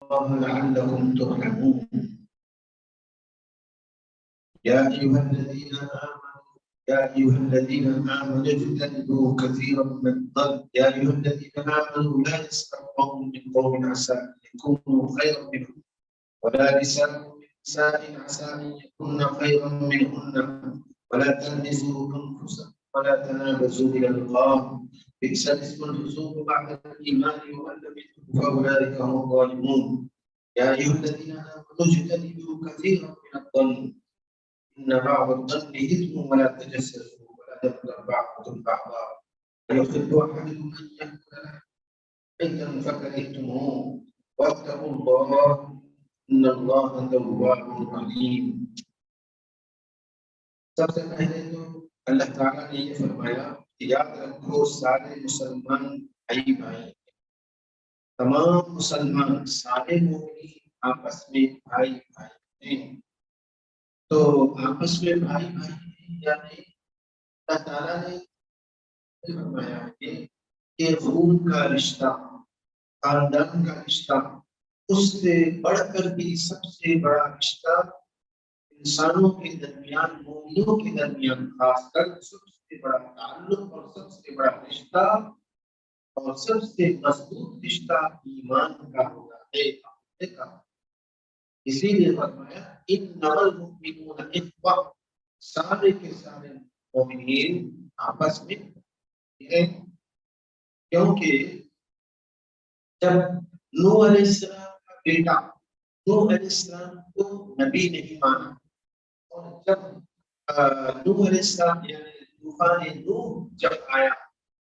الله لعلكم ترحمون يا أيها الذين آمنوا اجتنبوا كثيرا من الظن يا أيها الذين آمنوا لا يسخر قوم من قوم عسى أن يكونوا خيرا منهم ولا نساء من نساء عسى أن يكون خيرا منهن ولا تلمزوا أنفسكم ولا تنابزوا بالألقاب بئس الاسم الفسوق بعد الإيمان ومن لم يتب فأولئك هم الظالمون يا أيها الذين آمنوا اجتنبوا كثيرا من الظن إن بعض الظن إثم ولا تجسسوا ولا يغتب بعضكم بعضا أيحب أحدكم أن يأكل ميتا فكرهتموه واتقوا الله إن الله تواب رحيم. سب سے پہلے تو اللہ تعالیٰ نے یہ فرمایا کہ یاد رکھو سارے مسلمان بھائی بھائی تمام مسلمان سارے مومنین آپس میں بھائی بھائی ہیں. تو آپس میں بھائی بھائی ہیں یعنی اللہ تعالیٰ نے فرمایا کہ خون کا رشتہ خاندان کا رشتہ اس سے بڑھ کر بھی سب سے بڑا رشتہ انسانوں کے درمیان مومنوں کے درمیان خاص کر سب سے بڑا تعلق اور سب سے بڑا رشتہ اور سب سے مضبوط رشتہ ایمان کا ہوتا ہے. اسی لیے فرمایا انما المؤمنون اخوہ سارے کے سارے مومنین آپس میں ہیں. کیونکہ جب نوح علیہ السلام کا بیٹا نوح علیہ السلام کو نبی نہیں مانا اور جب نوح علیہ السلام یعنی طوفان نوح جب آیا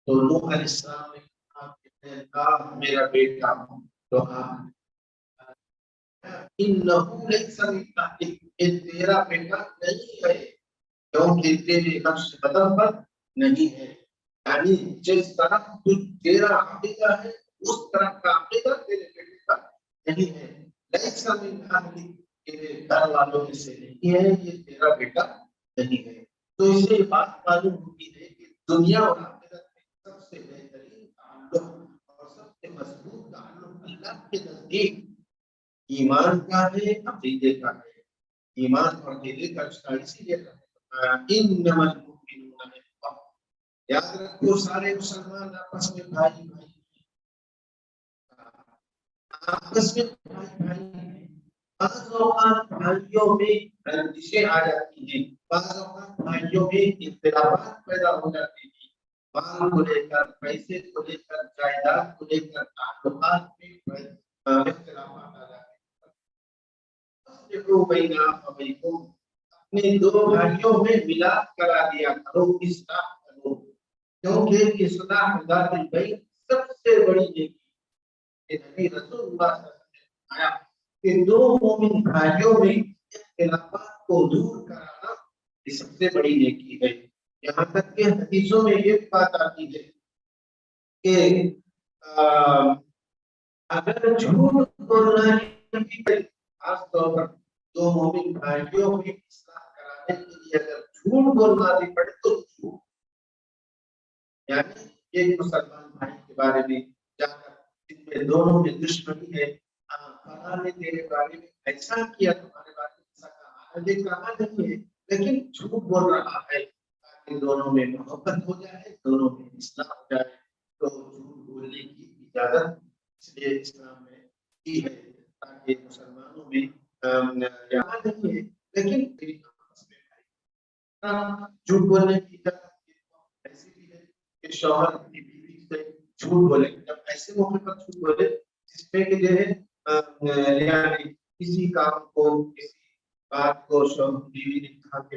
تو نوح علیہ السلام نے کہا میرا بیٹا تو انہو لیس من تیرا بیٹا نہیں ہے کیونکہ تیرے نفس بدن پر نہیں ہے. یعنی جس طرح تیرا عقیدہ ہے اس طرح کا عقیدہ تیرے بیٹے کا نہیں ہے. لیس من اہلی تیرے گھر والوں میں سے نہیں ہے یہ تیرا بیٹا نہیں ہے. تو اس سے بات معلوم ہوتی ہے کہ دنیا اور آخرت میں سب سے بہترین تعلق اور سب سے مضبوط تعلق اللہ کے نزدیک ایمان کا ہے عقیدے کا ہے. ایمان اور عقیدے کا رشتہ اسی لیے انما المؤمنون اخوہ یاد رکھو سارے مسلمان آپس میں بھائی بھائی آپس میں بھائی بھائی ہیں. بعض اوقات بھائیوں میں رنجشیں آ جاتی ہیں بعض اوقات بھائیوں میں اختلافات پیدا ہو جاتے ہیں مال کو لے کر پیسے کو لے کر جائیداد کو لے کر تعلقات میں اختلافات آ جاتے ہیں. اپنے دو بھائیوں میں ملاپ کرا دیا کرو اصلاح کرو کیونکہ اصلاح ذات البین سب سے بڑی نیکی ہے. نبی رسول اللہ صلی اللہ علیہ وسلم نے فرمایا کہ دو مومن بھائیوں میں اختلافات کو دور کرانا یہ سب سے بڑی نیکی ہے. یہاں تک کہ حدیثوں میں یہ بات آتی ہے کہ اگر جھوٹ بولنا خاص طور پر دو مومن بھائیوں کی اصلاح کرانے کے لیے اگر جھوٹ بولنا بھی پڑے تو جھوٹ یعنی ایک مسلمان بھائی کے بارے میں جا کر جن میں دونوں میں دشمنی ہے فلاں نے تیرے بارے میں ایسا کیا تمہارے بارے میں ایسا کہا یہ کہا نہیں ہے لیکن جھوٹ بول رہا ہے تاکہ دونوں میں محبت ہو جائے دونوں میں اصلاح ہو جائے تو جھوٹ بولنے کی اجازت اس لیے اسلام میں دی ہے تاکہ مسلمانوں میں یہاں نہیں ہے لیکن جھوٹ بولنے کی اجازت ایسی بھی ہے کہ شوہر اپنی بیوی سے جھوٹ بولے جب ایسے موقع پر جھوٹ بولے جس میں کہ جو ہے یعنی کسی کام کو کسی بات کو شوہر بیوی نے کہا کہ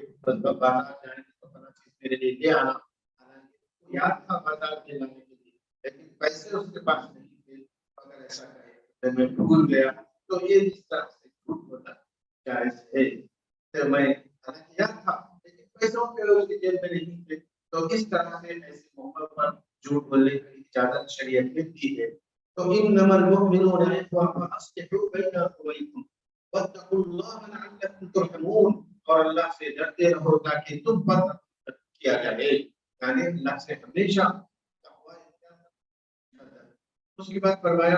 باہر جانے تو فلاں چیز میرے لیے لے آنا حالانکہ یاد تھا بازار کے لانے کے لیے لیکن پیسے اس کے پاس نہیں تھے اگر ایسا کہے میں بھول گیا تو یہ اس طرح سے جھوٹ بولنا جائز ہے. میں یاد تھا لیکن پیسوں کے اس کی جیب میں نہیں تھے تو اس طرح سے ایسے موقع پر جھوٹ بولنے کی اجازت شریعت میں دی ہے. تو انما المؤمنون اخوہ فاصلحوا بین اخویکم واتقوا اللہ لعلکم ترحمون اور اللہ سے ڈرتے رہو تاکہ تم پر کیا جائے یعنی اللہ سے ہمیشہ اس کے بعد فرمایا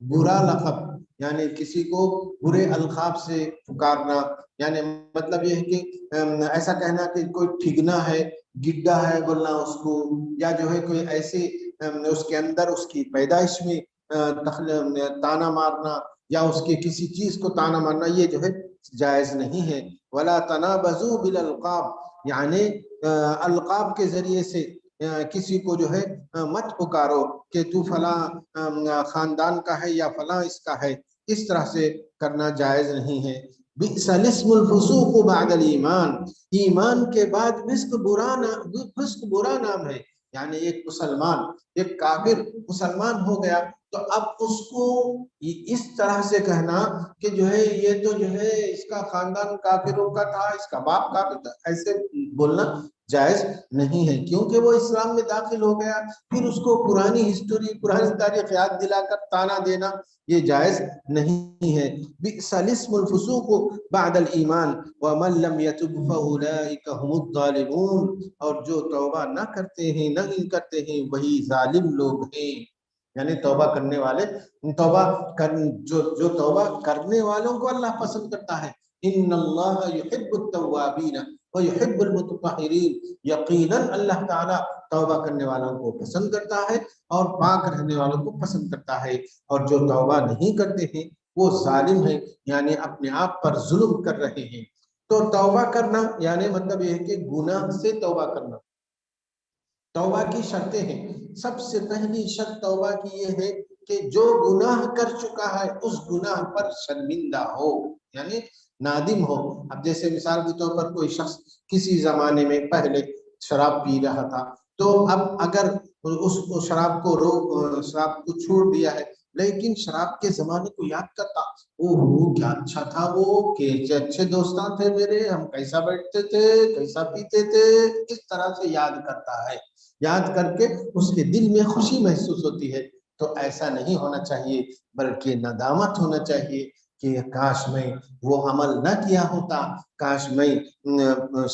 برا لقب یعنی کسی کو برے القاب سے پکارنا، یعنی مطلب یہ ہے کہ ایسا کہنا کہ کوئی ٹھگنا ہے، گڈا ہے بولنا اس کو، یا جو ہے کوئی ایسے اس کے اندر اس کی پیدائش میں تانا مارنا یا اس کے کسی چیز کو تانا مارنا، یہ جو ہے جائز نہیں ہے۔ ولا تنابزوا بالالقاب یعنی القاب کے ذریعے سے کسی کو جو ہے مت پکارو کہ تو فلاں خاندان کا ہے یا فلاں اس کا ہے، اس طرح سے کرنا جائز نہیں ہے۔ بئس الاسم الفسوق بعد الایمان، ایمان کے بعد فسق برا نام ہے، یعنی ایک مسلمان ایک کافر مسلمان ہو گیا تو اب اس کو اس طرح سے کہنا کہ جو ہے یہ تو جو ہے اس کا خاندان کافروں کا تھا، اس کا باپ کافر تھا، ایسے بولنا جائز نہیں ہے، کیونکہ وہ اسلام میں داخل ہو گیا، پھر اس کو پرانی ہسٹوری پرانی تاریخ یاد دلا کر تانا دینا یہ جائز نہیں ہے۔ بئس الاسم الفسوق بعد الایمان ومن لم يتب فاولئک هم الظالمون، اور جو توبہ نہ کرتے ہیں وہی ظالم لوگ ہیں، یعنی توبہ کرنے والے جو توبہ کرنے والوں کو اللہ پسند کرتا ہے۔ ان اللہ یحب التوابین ویحب المتطہرین، یقیناً اللہ تعالیٰ توبہ کرنے والوں کو پسند کرتا ہے اور پاک رہنے والوں کو پسند کرتا ہے، اور جو توبہ نہیں کرتے ہیں وہ ظالم ہیں، یعنی اپنے آپ پر ظلم کر رہے ہیں۔ تو توبہ کرنا یعنی مطلب یہ ہے کہ گناہ سے توبہ کرنا۔ توبہ کی شرطیں ہیں، سب سے پہلی شرط توبہ کی یہ ہے کہ جو گناہ کر چکا ہے اس گناہ پر شرمندہ ہو، یعنی نادم ہو۔ اب جیسے مثال کے طور پر کوئی شخص کسی زمانے میں پہلے شراب پی رہا تھا، تو اب اگر اس شراب کو چھوڑ دیا ہے لیکن شراب کے زمانے کو یاد کرتا، اوہ کیا اچھا تھا وہ، کیسے اچھے دوستان تھے میرے، ہم کیسا بیٹھتے تھے، کیسا پیتے تھے، اس طرح سے یاد کرتا ہے، یاد کر کے اس کے دل میں خوشی محسوس ہوتی ہے۔ تو ایسا نہیں ہونا چاہیے، بلکہ ندامت ہونا چاہیے کہ کاش میں وہ عمل نہ کیا ہوتا، کاش میں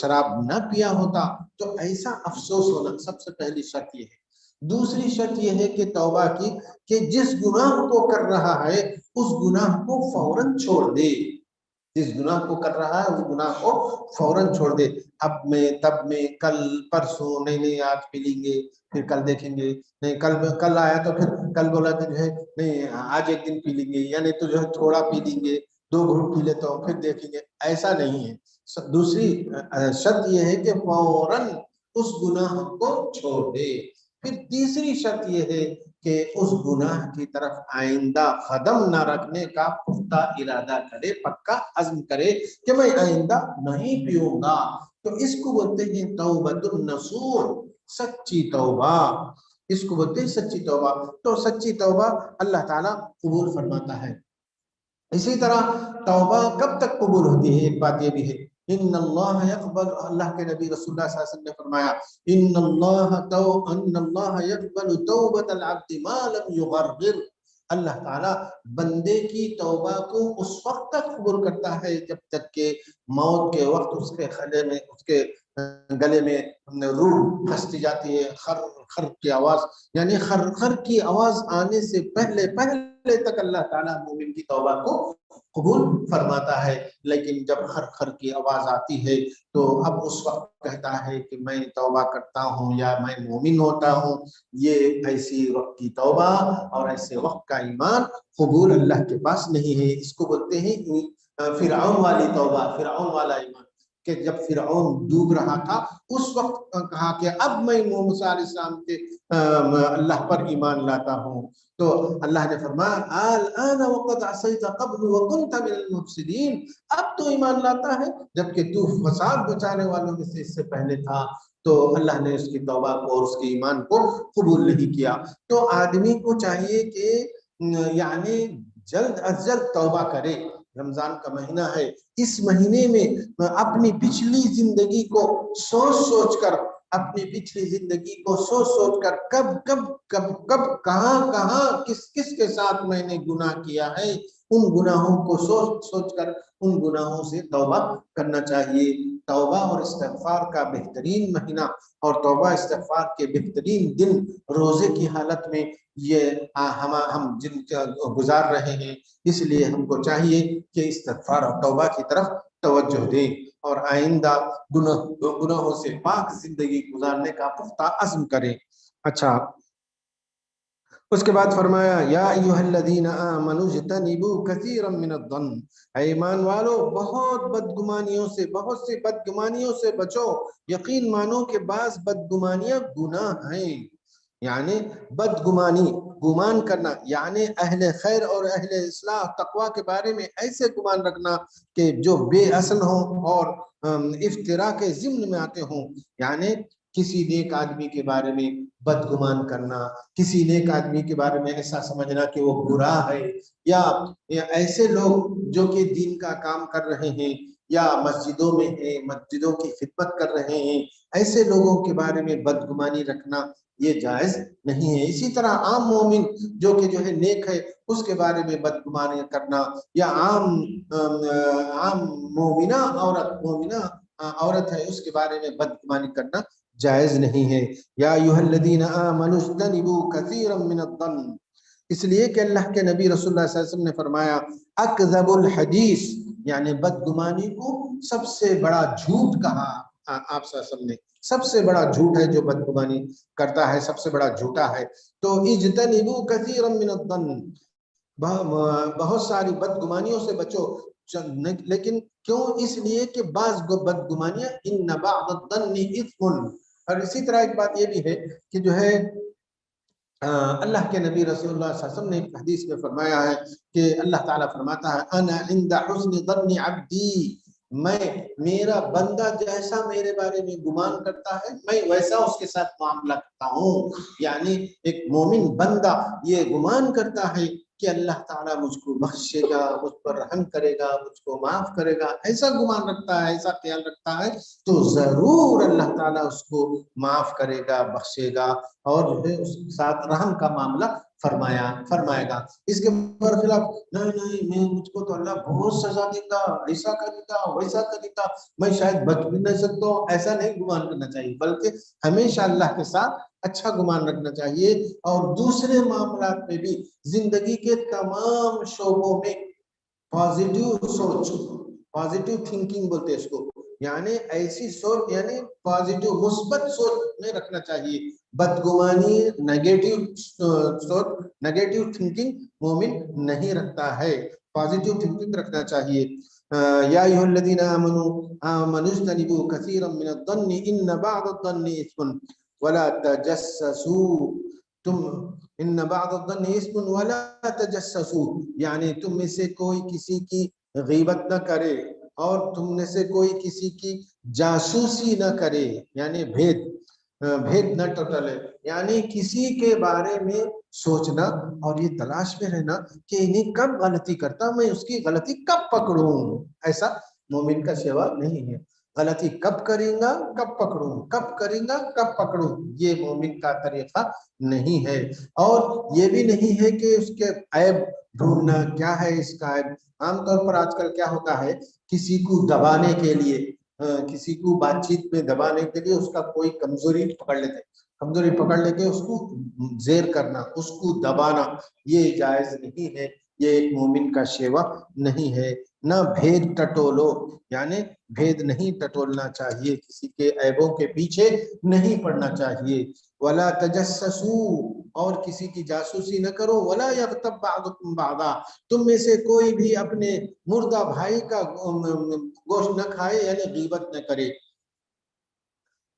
شراب نہ پیا ہوتا، تو ایسا افسوس ہونا سب سے پہلی شرط یہ ہے۔ دوسری شرط یہ ہے کہ توبہ کی کہ جس گناہ کو کر رہا ہے اس گناہ کو فوراً چھوڑ دے، جس گناہ کو کر رہا ہے اس گناہ کو فوراً چھوڑ دے۔ اب میں تب میں کل پرسوں نہیں آج پی لیں گے، پھر کل دیکھیں گے، نہیں کل آیا تو پھر کل بولا کہ جو ہے نہیں آج ایک دن پی لیں گے، یا نہیں تو جو ہے تھوڑا پی لیں گے، 2 گھونٹ پی لیتا ہوں پھر دیکھیں گے، ایسا نہیں ہے۔ دوسری شرط یہ ہے کہ فوراً اس گناہ کو چھوڑ دے۔ پھر تیسری شرط یہ ہے کہ اس گناہ کی طرف آئندہ قدم نہ رکھنے کا پختہ ارادہ کرے، پکا عزم کرے کہ میں آئندہ نہیں پیوں گا، تو اس کو بولتے ہیں توبۃ النصوح، سچی توبہ، اس کو بولتے ہیں سچی توبہ۔ تو سچی توبہ اللہ تعالیٰ قبول فرماتا ہے۔ اسی طرح توبہ کب تک قبول ہوتی ہے، ایک بات یہ بھی ہے، ان اللہ یقبل، اللہ کے نبی رسول اللہ صلی اللہ علیہ وسلم نے فرمایا ان اللہ یقبل توبۃ العبد ما لم یغرغر، اللہ تعالیٰ بندے کی توبہ کو اس وقت تک قبول کرتا ہے جب تک کہ موت کے وقت اس کے گلے میں روح پھنستی جاتی ہے، خر خر کی آواز، یعنی خر خر کی آواز آنے سے پہلے تک اللہ تعالیٰ مومن کی توبہ کو قبول فرماتا ہے۔ لیکن جب خر خر کی آواز آتی ہے تو اب اس وقت کہتا ہے کہ میں توبہ کرتا ہوں یا میں مومن ہوتا ہوں، یہ ایسی وقت کی توبہ اور ایسے وقت کا ایمان قبول اللہ کے پاس نہیں ہے۔ اس کو بولتے ہیں فرعون والی توبہ، فرعون والا ایمان، کہ جب فرعون ڈوب رہا تھا اس وقت کہا کہ اب میں موسیٰ علیہ السلام کے اللہ پر ایمان لاتا ہوں، تو اللہ نے فرمایا الآن وقد عصیت قبل وکنت من المفسدین، اب تو ایمان لاتا ہے جبکہ تو فساد بچانے والوں میں سے اس سے پہلے تھا۔ تو اللہ نے اس کی توبہ کو اور اس کے ایمان کو قبول نہیں کیا۔ تو آدمی کو چاہیے کہ یعنی جلد از جلد توبہ کرے۔ رمضان کا مہینہ ہے، اس مہینے میں اپنی پچھلی زندگی کو سوچ کر اپنی پچھلی زندگی کو سوچ کر کب کہاں کس کے ساتھ میں نے گناہ کیا ہے، ان گناہوں کو سوچ کر ان گناہوں سے توبہ کرنا چاہیے۔ توبہ اور استغفار کا بہترین مہینہ اور توبہ استغفار کے بہترین دن روزے کی حالت میں یہ ہم جن گزار رہے ہیں، اس لیے ہم کو چاہیے کہ استغفار اور توبہ کی طرف توجہ دیں اور آئندہ گناہوں سے پاک زندگی گزارنے کا پختہ عزم کریں۔ اچھا، اس کے بعد فرمایا یا ایھا الذین آمنوا اجتنبوا کثیرا من الظن، اے ایمان والو بہت بدگمانیوں سے، بہت سی بدگمانیوں سے بچو، یقین مانو کہ بعض بدگمانیاں گناہ ہیں۔ یعنی بدگمانی، گمان کرنا، یعنی اہل خیر اور اہل اصلاح تقوی کے بارے میں ایسے گمان رکھنا کہ جو بے اصل ہوں اور افتراء کے ضمن میں آتے ہوں، یعنی کسی نیک آدمی کے بارے میں بدگمان کرنا، کسی نیک آدمی کے بارے میں ایسا سمجھنا کہ وہ برا ہے، یا ایسے لوگ جو کہ دین کا کام کر رہے ہیں یا مسجدوں میں ہیں، مسجدوں کی خدمت کر رہے ہیں، ایسے لوگوں کے بارے میں بدگمانی رکھنا یہ جائز نہیں ہے۔ اسی طرح عام مومن جو کہ جو ہے نیک ہے اس کے بارے میں بدگمانی کرنا، یا عام مومنہ عورت ہے اس کے بارے میں بدگمانی کرنا جائز نہیں ہے۔ یا ایھا الذین آمنوا اجتنبوا کثیرا من الظن، اس لیے کہ اللہ کے نبی رسول اللہ صلی اللہ علیہ وسلم نے فرمایا اکذب الحدیث، یعنی بدگمانی کو سب سے بڑا جھوٹ کہا آپ صلی اللہ علیہ وسلم نے، سب سے بڑا جھوٹ ہے جو بدگمانی کرتا ہے، سب سے بڑا جھوٹا ہے۔ تو اجتنبوا کثیرا من الظن، بہت ساری بدگمانیوں سے بچو، لیکن کیوں؟ اس لیے کہ بعض بدگمانیاں ان بعض الظن اثم، اور اسی طرح ایک بات یہ بھی ہے کہ جو ہے اللہ کے نبی رسول اللہ صلی اللہ علیہ وسلم نے ایک حدیث میں فرمایا ہے کہ اللہ تعالیٰ فرماتا ہے انا عند حسن ظن عبدی، میرا بندہ جیسا میرے بارے میں گمان کرتا ہے میں ویسا اس کے ساتھ معاملہ کرتا ہوں۔ یعنی ایک مومن بندہ یہ گمان کرتا ہے کہ اللہ تعالیٰ مجھ کو بخشے گا، مجھ پر رحم کرے گا، مجھ کو معاف کرے گا، ایسا گمان رکھتا ہے، ایسا خیال رکھتا ہے، تو ضرور اللہ تعالیٰ اس کو معاف کرے گا، بخشے گا، اور جو ہے اس کے ساتھ رحم کا معاملہ فرمائے گا۔ اس کے برخلاف نہیں مجھ کو تو اللہ بہت سزا دے گا، ایسا کرے گا، ویسا کرے گا، میں شاید بچ بھی نہیں سکتا ہوں، ایسا نہیں گمان کرنا چاہیے، بلکہ ہمیشہ اللہ کے ساتھ اچھا گمان رکھنا چاہیے، اور دوسرے معاملات میں بھی زندگی کے تمام شعبوں میں پازیٹیو سوچ، پازیٹیو تھنکنگ بولتے ہیں اس کو، یعنی ایسی سوچ، یعنی پازیٹیو مثبت سوچ میں رکھنا چاہیے۔ بدگمانی نیگیٹو سوچ، نیگیٹو تھنکنگ مومن نہیں رکھتا ہے، پازیٹیو تھنکنگ رکھنا چاہیے۔ یا ایھا الذین آمنوا اجتنبوا کثیرا من الظن ان بعض الظن اثم ولا تجسسوا، ان بعض الظن اثم ولا تجسسوا، یعنی تم میں سے کوئی کسی کی غیبت نہ کرے اور تم میں سے کوئی کسی کی جاسوسی نہ کرے، یعنی بھید نہ ٹٹولے، یعنی کسی کے بارے میں سوچنا اور یہ تلاش میں رہنا کہ انہیں کب غلطی کرتا میں اس کی غلطی کب پکڑوں، ایسا مومن کا سیوا نہیں ہے۔ غلطی کب کریں گا کب پکڑوں، کب کریں گا کب پکڑوں، یہ مومن کا طریقہ نہیں ہے۔ اور یہ بھی نہیں ہے کہ اس کے عیب ڈھونڈنا، کیا ہے اس کا عیب۔ عام طور پر آج کل کیا ہوتا ہے، کسی کو دبانے کے لیے، کسی کو بات چیت میں دبانے کے لیے اس کا کوئی کمزوری پکڑ لیتے، کمزوری پکڑ لے کے اس کو زیر کرنا، اس کو دبانا، یہ جائز نہیں ہے، یہ ایک مومن کا شیوا نہیں ہے۔ نہ بھید ٹٹولو، یعنی بھید نہیں ٹٹولنا چاہیے، کسی کے عیبوں کے پیچھے نہیں پڑنا چاہیے۔ ولا تجسسوا، اور کسی کی جاسوسی نہ کرو۔ ولا یغتب بعضکم بعضا، تم میں سے کوئی بھی اپنے مردہ بھائی کا گوشت نہ کھائے، یعنی غیبت نہ کرے۔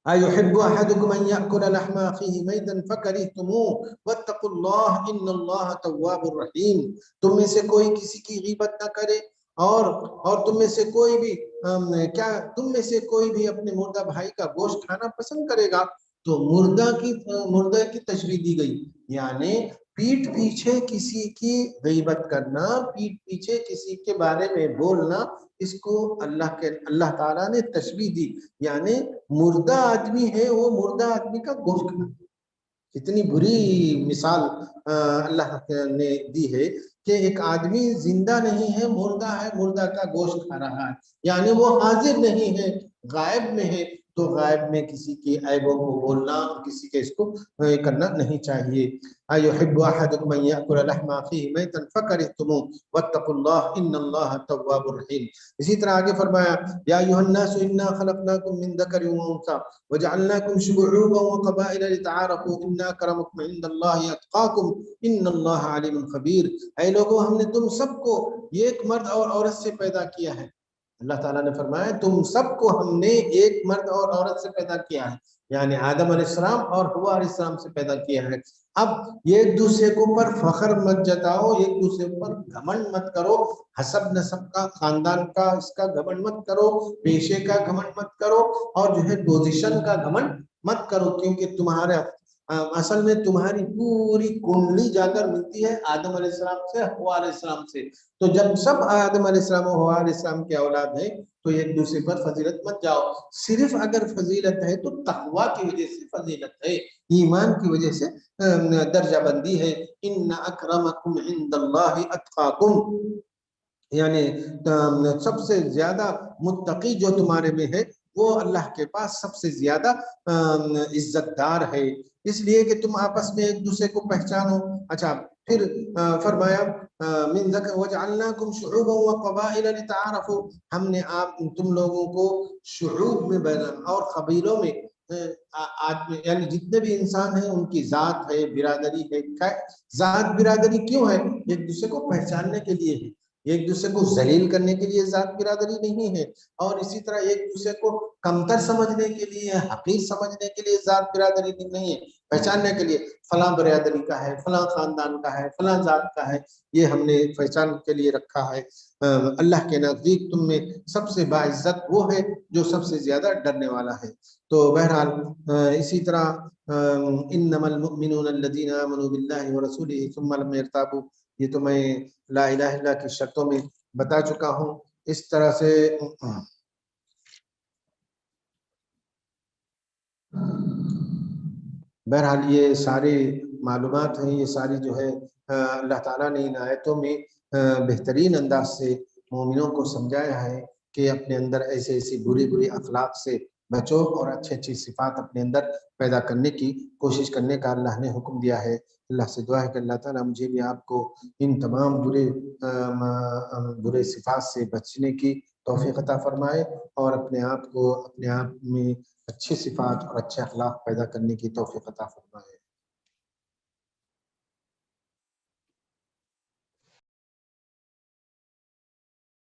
أَيُحِبُّ أَحَدُكُمْ أَنْ يَأْكُلَ لَحْمَ أَخِيهِ مَيْتًا فَكَرِهْتُمُوهُ وَاتَّقُوا اللَّهَ إِنَّ اللَّهَ تَوَّابٌ رَحِيمٌ، تم میں سے کوئی کسی کی غیبت نہ کرے، اور تم میں سے کوئی بھی تم میں سے کوئی بھی اپنے مردہ بھائی کا گوشت کھانا پسند کرے گا، تو مردہ کی تشبیہ دی گئی، یعنی پیٹ پیچھے کسی کی غیبت کرنا، پیٹ پیچھے کسی کے بارے میں بولنا، اس کو اللہ تعالیٰ نے تشبیہ دی، یعنی مردہ آدمی ہے وہ مردہ آدمی کا گوشت کھانا۔ اتنی بری مثال اللہ نے دی ہے کہ ایک آدمی زندہ نہیں ہے، مردہ کا گوشت کھا رہا ہے، یعنی وہ حاضر نہیں ہے غائب میں ہے تو غائب میں کسی کی عیبوں کو بولنا اور کسی کے اس کو کرنا نہیں چاہیے. ایحب احدکم ان یاکل لحم اخیہ میتا فکرہتموہ واتقوا اللہ ان اللہ تواب رحیم. اسی طرح آگے فرمایا یا ایھا الناس انا خلقناکم من ذکر وانثی وجعلناکم شعوبا وقبائل لتعارفوا ان اکرمکم عند اللہ اتقاکم ان اللہ علیم خبیر. اے لوگوں ہم نے تم سب کو ایک مرد اور عورت سے پیدا کیا ہے. اللہ تعالیٰ نے فرمایا تم سب کو ہم نے ایک مرد اور عورت سے پیدا کیا ہے، یعنی آدم علیہ السلام اور حوا علیہ السلام سے پیدا کیا ہے. اب ایک دوسرے کے اوپر فخر مت جتاؤ، ایک دوسرے پر گھمنڈ مت کرو، حسب نسب کا، خاندان کا، اس کا گھمنڈ مت کرو، پیشے کا گھمنڈ مت کرو، اور جو ہے پوزیشن کا گھمنڈ مت کرو، کیونکہ تمہارے اصل میں تمہاری پوری کنڈلی جا کر ملتی ہے آدم علیہ السلام سے، حوا علیہ السلام سے. تو جب سب آدم علیہ السلام اور حوا علیہ السلام کے اولاد ہیں تو ایک دوسرے پر فضیلت مت جاؤ. صرف اگر فضیلت ہے تو تقوی کی وجہ سے فضیلت ہے، ایمان کی وجہ سے درجہ بندی ہے. ان اکرمکم عند اللہ اتقاکم، یعنی سب سے زیادہ متقی جو تمہارے میں ہے وہ اللہ کے پاس سب سے زیادہ عزت دار ہے، اس لیے کہ تم آپس میں ایک دوسرے کو پہچانو. اچھا پھر فرمایا من ذکر وجعلناکم شعوبا وقبائل لتعارفوا، ہم نے تم لوگوں کو شعوب میں اور قبیلوں میں، یعنی جتنے بھی انسان ہیں ان کی ذات ہے، برادری ہے. ذات برادری کیوں ہے؟ ایک دوسرے کو پہچاننے کے لیے ہے، ایک دوسرے کو ذلیل کرنے کے لیے ذات برادری نہیں ہے، اور اسی طرح ایک دوسرے کو کمتر سمجھنے کے لیے، حقیر سمجھنے کے لیے ذات برادری نہیں ہے، پہچاننے کے لیے فلاں برادری کا ہے، فلاں خاندان کا ہے، فلاں ذات کا ہے، یہ ہم نے پہچان کے لیے رکھا ہے. اللہ کے نزدیک تم میں سب سے باعزت وہ ہے جو سب سے زیادہ ڈرنے والا ہے. تو بہرحال اسی طرح انما المؤمنون الذين آمنوا بالله ورسوله ثم لم يرتابوا، یہ تو میں لا الہ الا اللہ کی شرطوں میں بتا چکا ہوں. اس طرح سے بہرحال یہ ساری معلومات ہیں، یہ ساری جو ہے اللہ تعالیٰ نے ان آیتوں میں بہترین انداز سے مومنوں کو سمجھایا ہے کہ اپنے اندر ایسے ایسی بری اخلاق سے بچو اور اچھی اچھی صفات اپنے اندر پیدا کرنے کی کوشش کرنے کا اللہ نے حکم دیا ہے. اللہ سے دعا ہے کہ اللہ تعالیٰ مجھے بھی آپ کو ان تمام برے صفات سے بچنے کی توفیق عطا فرمائے، اور اپنے آپ میں اچھی صفات اور اچھے اخلاق پیدا کرنے کی توفیق عطا فرمائے.